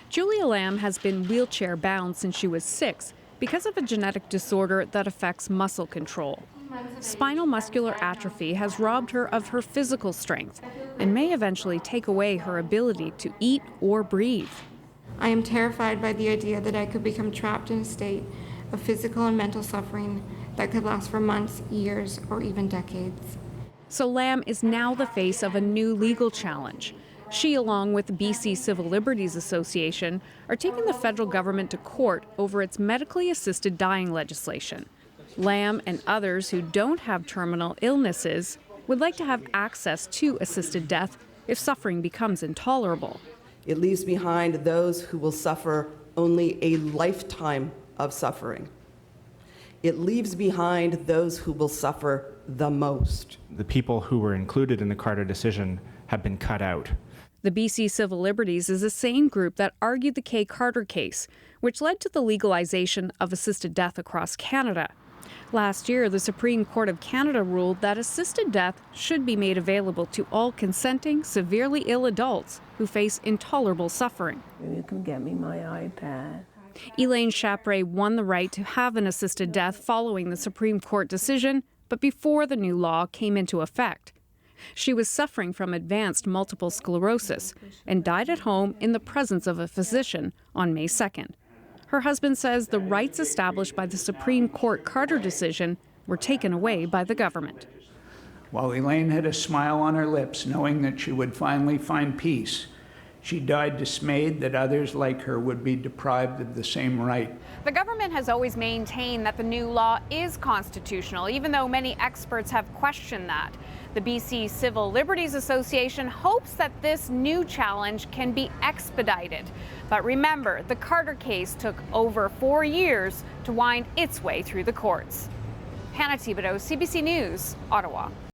Julia Lamb has been wheelchair-bound since she was 6 because of a genetic disorder that affects muscle control. Spinal muscular atrophy has robbed her of her physical strength and may eventually take away her ability to eat or breathe. I am terrified by the idea that I could become trapped in a state of physical and mental suffering that could last for months, years, or even decades. So Lamb is now the face of a new legal challenge. She, along with the BC Civil Liberties Association, are taking the federal government to court over its medically assisted dying legislation. Lamb and others who don't have terminal illnesses would like to have access to assisted death if suffering becomes intolerable. It leaves behind those who will suffer only a lifetime of suffering. It leaves behind those who will suffer the most. The people who were included in the Carter decision have been cut out. The BC Civil Liberties is the same group that argued the Kay Carter case, which led to the legalization of assisted death across Canada. Last year, the Supreme Court of Canada ruled that assisted death should be made available to all consenting, severely ill adults who face intolerable suffering. You can get me my iPad. Elaine Chapray won the right to have an assisted death following the Supreme Court decision, but before the new law came into effect. She was suffering from advanced multiple sclerosis and died at home in the presence of a physician on May 2nd. Her husband says the rights established by the Supreme Court Carter decision were taken away by the government. While Elaine had a smile on her lips, knowing that she would finally find peace, she died dismayed that others like her would be deprived of the same right. The government has always maintained that the new law is constitutional, even though many experts have questioned that. The BC Civil Liberties Association hopes that this new challenge can be expedited. But remember, the Carter case took over 4 years to wind its way through the courts. Hannah Thibodeau, CBC News, Ottawa.